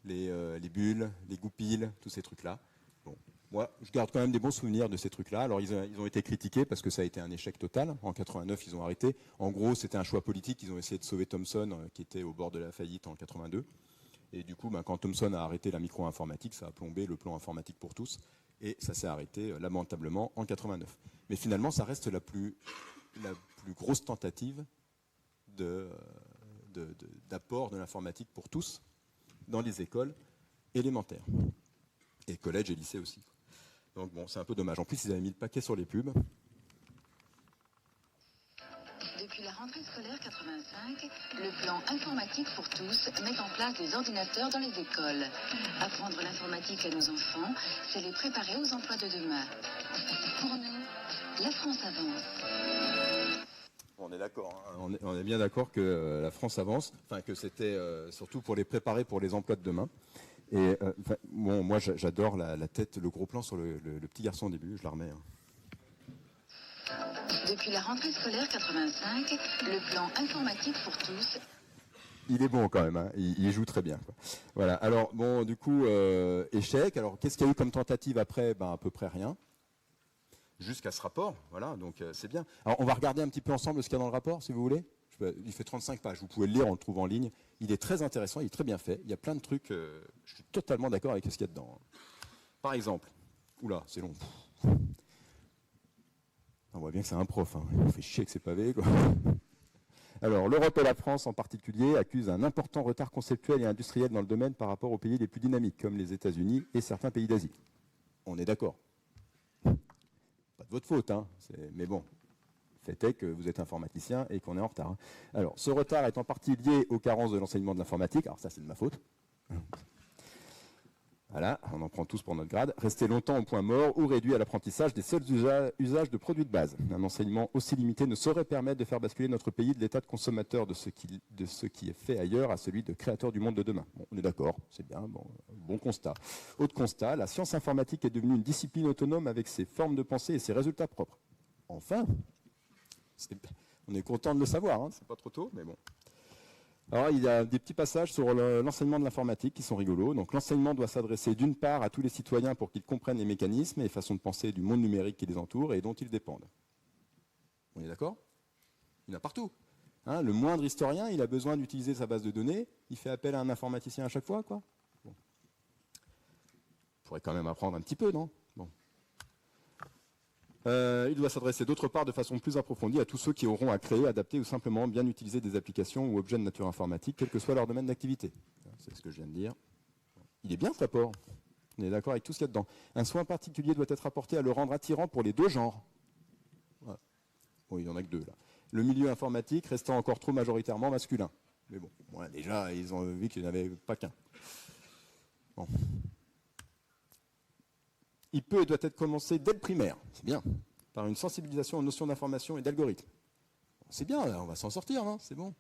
les bulles, les goupilles, tous ces trucs-là. Bon, moi, je garde quand même des bons souvenirs de ces trucs-là. Alors, ils ont été critiqués parce que ça a été un échec total. En 89, ils ont arrêté. En gros, c'était un choix politique. Ils ont essayé de sauver Thomson, qui était au bord de la faillite en 82. Et du coup, quand Thomson a arrêté la micro-informatique, ça a plombé le plan informatique pour tous. Et ça s'est arrêté lamentablement en 89. Mais finalement, ça reste la plus grosse tentative d'apport de l'informatique pour tous dans les écoles élémentaires. Et collège et lycée aussi. Donc bon, c'est un peu dommage. En plus, ils avaient mis le paquet sur les pubs. Depuis la rentrée scolaire 85, le plan informatique pour tous met en place des ordinateurs dans les écoles. Apprendre l'informatique à nos enfants, c'est les préparer aux emplois de demain. Pour nous, la France avance. On est d'accord, hein. On est bien d'accord que la France avance, enfin que c'était surtout pour les préparer pour les emplois de demain. Et moi j'adore la tête, le gros plan sur le petit garçon au début, je la remets. Hein. Depuis la rentrée scolaire 85, le plan informatique pour tous. Il est bon quand même, hein. Il joue très bien, quoi. Voilà, alors bon, du coup, échec. Alors qu'est-ce qu'il y a eu comme tentative après? À peu près rien. Jusqu'à ce rapport, voilà, donc c'est bien. Alors on va regarder un petit peu ensemble ce qu'il y a dans le rapport, si vous voulez. Il fait 35 pages, vous pouvez le lire, on le trouve en ligne. Il est très intéressant, il est très bien fait. Il y a plein de trucs, je suis totalement d'accord avec ce qu'il y a dedans. Par exemple, oula, c'est long. On voit bien que c'est un prof, hein. Il fait chier que c'est pavé, quoi. Alors, l'Europe et la France en particulier accusent un important retard conceptuel et industriel dans le domaine par rapport aux pays les plus dynamiques, comme les États-Unis et certains pays d'Asie. On est d'accord. Pas de votre faute, hein. Mais bon, le fait est que vous êtes informaticien et qu'on est en retard. Hein. Alors, ce retard est en partie lié aux carences de l'enseignement de l'informatique. Alors ça, c'est de ma faute. Voilà, on en prend tous pour notre grade. Rester longtemps au point mort ou réduit à l'apprentissage des seuls usages de produits de base. Un enseignement aussi limité ne saurait permettre de faire basculer notre pays de l'état de consommateur de ce qui est fait ailleurs à celui de créateur du monde de demain. Bon, on est d'accord, c'est bien, bon constat. Autre constat, la science informatique est devenue une discipline autonome avec ses formes de pensée et ses résultats propres. Enfin, on est content de le savoir, hein, c'est pas trop tôt, mais bon. Alors, il y a des petits passages sur l'enseignement de l'informatique qui sont rigolos. Donc, l'enseignement doit s'adresser d'une part à tous les citoyens pour qu'ils comprennent les mécanismes et façons de penser du monde numérique qui les entoure et dont ils dépendent. On est d'accord? Il y en a partout. Hein, le moindre historien, il a besoin d'utiliser sa base de données. Il fait appel à un informaticien à chaque fois, quoi. Bon. Il faudrait quand même apprendre un petit peu, non? Bon. Il doit s'adresser d'autre part de façon plus approfondie à tous ceux qui auront à créer, adapter ou simplement bien utiliser des applications ou objets de nature informatique, quel que soit leur domaine d'activité. C'est ce que je viens de dire. Il est bien ce rapport. On est d'accord avec tout ce qu'il y a dedans. Un soin particulier doit être apporté à le rendre attirant pour les deux genres. Voilà. Bon, il n'y en a que deux là. Le milieu informatique restant encore trop majoritairement masculin. Mais bon, voilà, déjà, ils ont vu qu'il n'y en avait pas qu'un. Bon. Il peut et doit être commencé dès le primaire, c'est bien, par une sensibilisation aux notions d'information et d'algorithme. C'est bien, là, on va s'en sortir, non? C'est bon.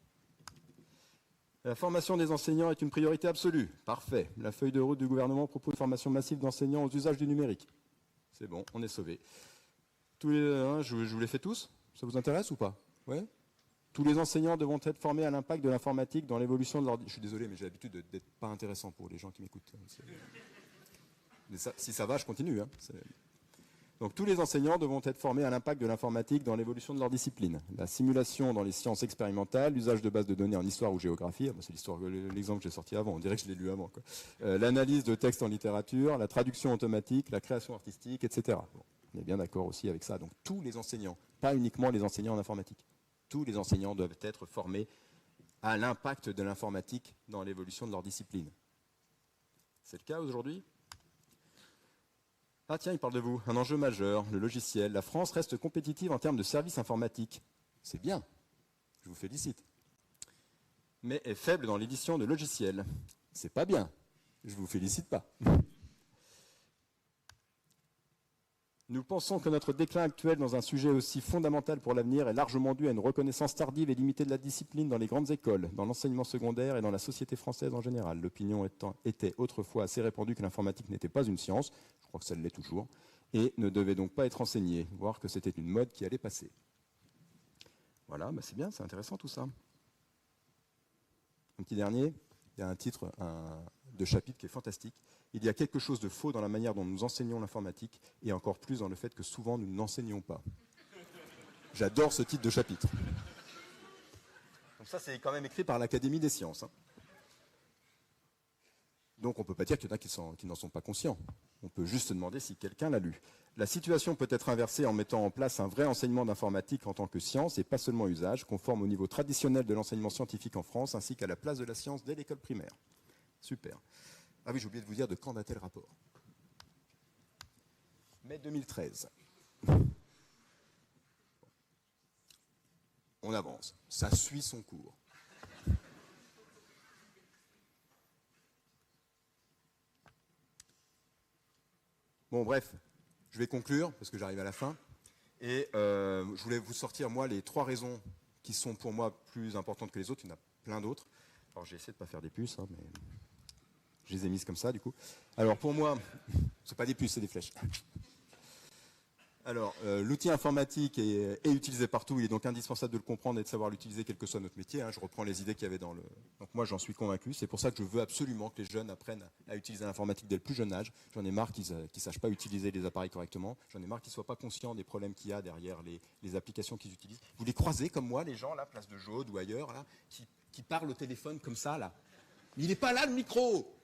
La formation des enseignants est une priorité absolue. Parfait. La feuille de route du gouvernement propose une formation massive d'enseignants aux usages du numérique. C'est bon, on est sauvés. Je vous les fais tous? Ça vous intéresse ou pas? Ouais. Tous les enseignants devront être formés à l'impact de l'informatique dans l'évolution de leur... Je suis désolé, mais j'ai l'habitude d'être pas intéressant pour les gens qui m'écoutent. Mais ça, si ça va, je continue. Hein. Donc tous les enseignants devront être formés à l'impact de l'informatique dans l'évolution de leur discipline. La simulation dans les sciences expérimentales, l'usage de bases de données en histoire ou géographie, c'est l'exemple que j'ai sorti avant, on dirait que je l'ai lu avant. L'analyse de textes en littérature, la traduction automatique, la création artistique, etc. Bon, on est bien d'accord aussi avec ça. Donc tous les enseignants, pas uniquement les enseignants en informatique, tous les enseignants doivent être formés à l'impact de l'informatique dans l'évolution de leur discipline. C'est le cas aujourd'hui ? Ah tiens, il parle de vous. Un enjeu majeur, le logiciel. La France reste compétitive en termes de services informatiques. C'est bien, je vous félicite. Mais est faible dans l'édition de logiciels. C'est pas bien, je vous félicite pas. Nous pensons que notre déclin actuel dans un sujet aussi fondamental pour l'avenir est largement dû à une reconnaissance tardive et limitée de la discipline dans les grandes écoles, dans l'enseignement secondaire et dans la société française en général. L'opinion était autrefois assez répandue que l'informatique n'était pas une science, je crois que ça l'est toujours, et ne devait donc pas être enseignée, voire que c'était une mode qui allait passer. Voilà, c'est bien, c'est intéressant tout ça. Un petit dernier, il y a un titre de chapitre qui est fantastique. Il y a quelque chose de faux dans la manière dont nous enseignons l'informatique et encore plus dans le fait que souvent nous n'enseignons pas. J'adore ce titre de chapitre. Donc ça, c'est quand même écrit par l'Académie des sciences. Donc on ne peut pas dire qu'il y en a qui n'en sont pas conscients. On peut juste se demander si quelqu'un l'a lu. La situation peut être inversée en mettant en place un vrai enseignement d'informatique en tant que science et pas seulement usage, conforme au niveau traditionnel de l'enseignement scientifique en France, ainsi qu'à la place de la science dès l'école primaire. Super. Ah oui, j'ai oublié de vous dire de quand datait le rapport. Mai 2013. On avance. Ça suit son cours. Bon, bref, je vais conclure, parce que j'arrive à la fin. Et je voulais vous sortir, moi, les 3 raisons qui sont pour moi plus importantes que les autres. Il y en a plein d'autres. Alors, j'ai essayé de ne pas faire des puces, mais je les ai mises comme ça, du coup. Alors, pour moi, ce pas des puces, c'est des flèches. Alors, l'outil informatique est utilisé partout. Il est donc indispensable de le comprendre et de savoir l'utiliser, quel que soit notre métier. Je reprends les idées qu'il y avait dans le... Donc moi, j'en suis convaincu. C'est pour ça que je veux absolument que les jeunes apprennent à utiliser l'informatique dès le plus jeune âge. J'en ai marre qu'ils ne sachent pas utiliser les appareils correctement. J'en ai marre qu'ils ne soient pas conscients des problèmes qu'il y a derrière les applications qu'ils utilisent. Vous les croisez comme moi, les gens, là, place de Jaude ou ailleurs, là, qui parlent au téléphone comme ça, là. Mais il n'est pas là, le micro!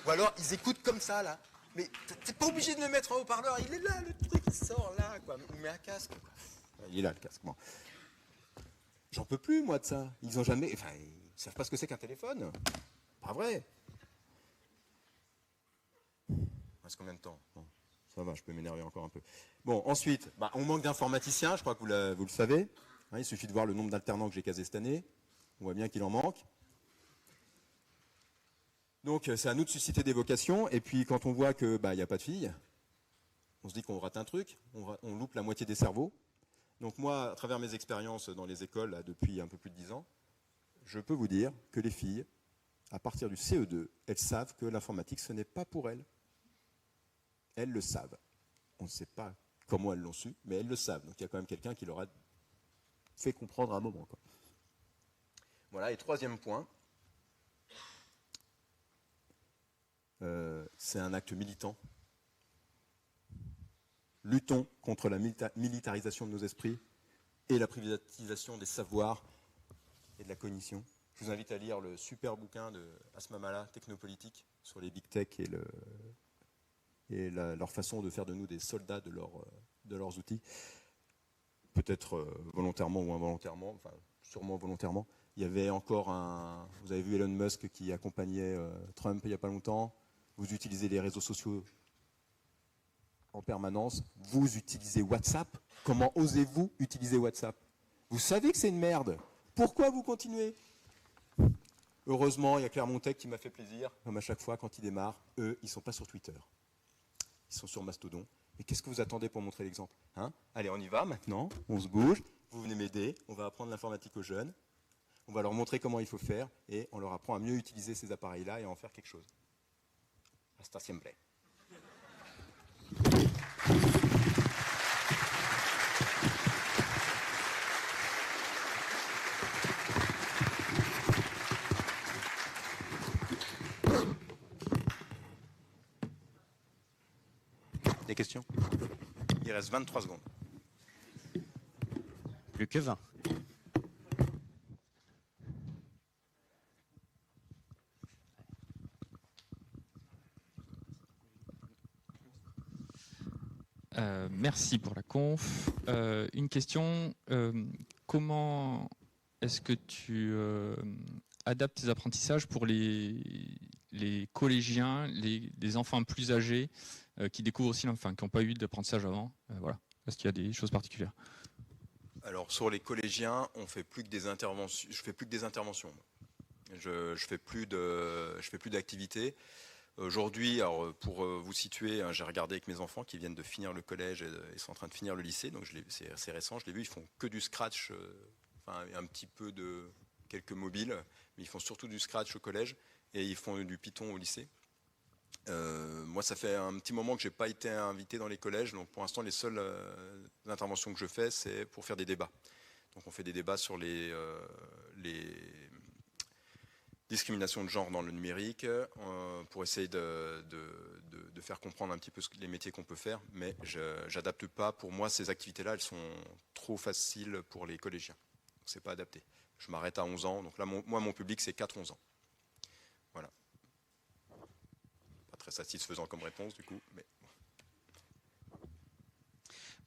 Ou alors, ils écoutent comme ça, là. Mais t'es pas obligé de le mettre en haut-parleur. Il est là, le truc, il sort là, quoi. On met un casque. Il est là, le casque. Bon. J'en peux plus, moi, de ça. Ils ont jamais... Enfin, ils savent pas ce que c'est qu'un téléphone. Pas vrai. Il reste combien de temps? Bon, ça va, je peux m'énerver encore un peu. Bon, ensuite, on manque d'informaticiens. Je crois que vous le savez. Il suffit de voir le nombre d'alternants que j'ai casé cette année. On voit bien qu'il en manque. Donc c'est à nous de susciter des vocations, et puis quand on voit qu'il n'y a pas de filles, on se dit qu'on rate un truc, on loupe la moitié des cerveaux. Donc moi, à travers mes expériences dans les écoles là, depuis un peu plus de 10 ans, je peux vous dire que les filles, à partir du CE2, elles savent que l'informatique, ce n'est pas pour elles. Elles le savent. On ne sait pas comment elles l'ont su, mais elles le savent. Donc il y a quand même quelqu'un qui leur a fait comprendre à un moment, quoi. Voilà, et 3e point, c'est un acte militant. Luttons contre la militarisation de nos esprits et la privatisation des savoirs et de la cognition. Je vous invite à lire le super bouquin de Asma Mala, Technopolitique, sur les big tech et leur façon de faire de nous des soldats de leurs outils. Peut-être volontairement ou involontairement, enfin sûrement volontairement. Il y avait encore vous avez vu Elon Musk qui accompagnait Trump il n'y a pas longtemps. Vous utilisez les réseaux sociaux en permanence. Vous utilisez WhatsApp. Comment osez-vous utiliser WhatsApp? Vous savez que c'est une merde. Pourquoi vous continuez? Heureusement, il y a Clermont-Tech qui m'a fait plaisir. Comme à chaque fois, quand ils démarrent, eux, ils ne sont pas sur Twitter. Ils sont sur Mastodon. Et qu'est-ce que vous attendez pour montrer l'exemple? Allez, on y va maintenant. On se bouge. Vous venez m'aider. On va apprendre l'informatique aux jeunes. On va leur montrer comment il faut faire. Et on leur apprend à mieux utiliser ces appareils-là et à en faire quelque chose. Hasta siempre. Des questions? Il reste 23 secondes. Plus que 20. Merci pour la conf. Une question, comment est-ce que tu adaptes tes apprentissages pour les collégiens, les enfants plus âgés qui découvrent aussi, enfin, qui n'ont pas eu d'apprentissage avant, voilà. Est-ce qu'il y a des choses particulières? Alors sur les collégiens, on fait plus que des interventions. Je fais plus que des interventions. Je fais plus d'activités. Aujourd'hui, alors pour vous situer, j'ai regardé avec mes enfants qui viennent de finir le collège et ils sont en train de finir le lycée, donc c'est assez récent, je l'ai vu, ils font que du scratch, enfin un petit peu de quelques mobiles, mais ils font surtout du scratch au collège et ils font du Python au lycée. Moi, ça fait un petit moment que j'ai pas été invité dans les collèges, donc pour l'instant, les seules interventions que je fais, c'est pour faire des débats. Donc on fait des débats sur les discriminations de genre dans le numérique, pour essayer de faire comprendre un petit peu les métiers qu'on peut faire, mais j'adapte pas. Pour moi, ces activités-là, elles sont trop faciles pour les collégiens. Donc c'est pas adapté. Je m'arrête à 11 ans, donc là, moi, mon public, c'est 4-11 ans. Voilà. Pas très satisfaisant comme réponse, du coup, mais...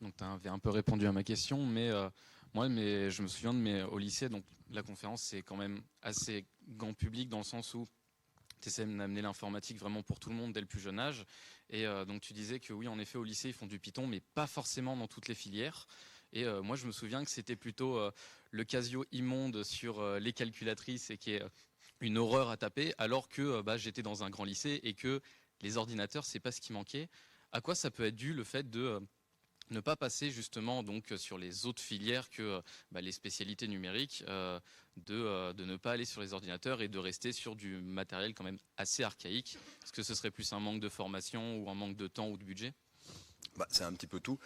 Donc tu avais un peu répondu à ma question, mais je me souviens au lycée, donc la conférence c'est quand même assez grand public dans le sens où tu essaies d'amener l'informatique vraiment pour tout le monde dès le plus jeune âge. Et donc tu disais que oui, en effet, au lycée, ils font du Python, mais pas forcément dans toutes les filières. Et moi, je me souviens que c'était plutôt le Casio immonde sur les calculatrices et qui est une horreur à taper, alors que j'étais dans un grand lycée et que les ordinateurs, c'est pas ce qui manquait. À quoi ça peut être dû le fait de ne pas passer justement donc sur les autres filières que les spécialités numériques, de ne pas aller sur les ordinateurs et de rester sur du matériel quand même assez archaïque? Est-ce que ce serait plus un manque de formation ou un manque de temps ou de budget? C'est un petit peu tout.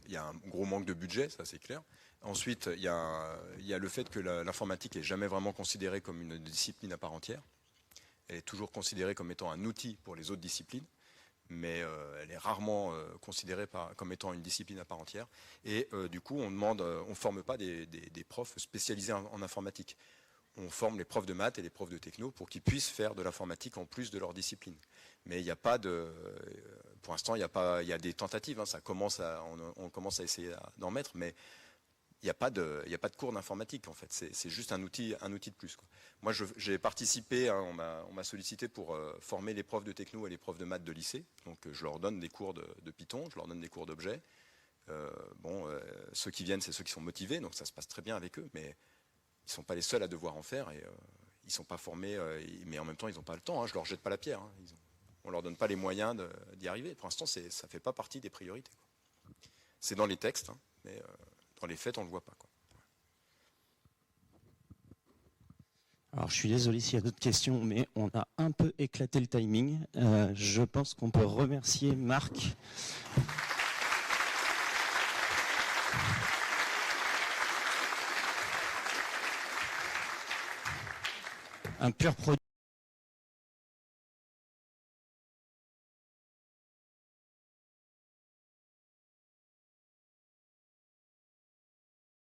Il y a un gros manque de budget, ça c'est clair. Ensuite, il y a le fait que l'informatique n'est jamais vraiment considérée comme une discipline à part entière. Elle est toujours considérée comme étant un outil pour les autres disciplines, mais elle est rarement considérée comme étant une discipline à part entière. Et du coup, on forme pas des profs spécialisés en informatique. On forme les profs de maths et les profs de techno pour qu'ils puissent faire de l'informatique en plus de leur discipline. Mais il n'y a pas pour l'instant, il y a des tentatives. Hein, on commence à essayer d'en mettre, mais il n'y a pas de cours d'informatique en fait. C'est juste un outil de plus, quoi. Moi, j'ai participé, hein, on m'a sollicité pour former les profs de techno et les profs de maths de lycée. Donc, je leur donne des cours de Python, je leur donne des cours d'objets. Ceux qui viennent, c'est ceux qui sont motivés, donc ça se passe très bien avec eux, mais ils ne sont pas les seuls à devoir en faire et ils ne sont pas formés, mais en même temps, ils n'ont pas le temps. Hein, je ne leur jette pas la pierre. Hein, on ne leur donne pas les moyens d'y arriver. Pour l'instant, ça ne fait pas partie des priorités, quoi. C'est dans les textes, hein, mais dans les faits, on ne le voit pas, quoi. Alors, je suis désolé s'il y a d'autres questions, mais on a un peu éclaté le timing. Je pense qu'on peut remercier Marc. Un pur produit.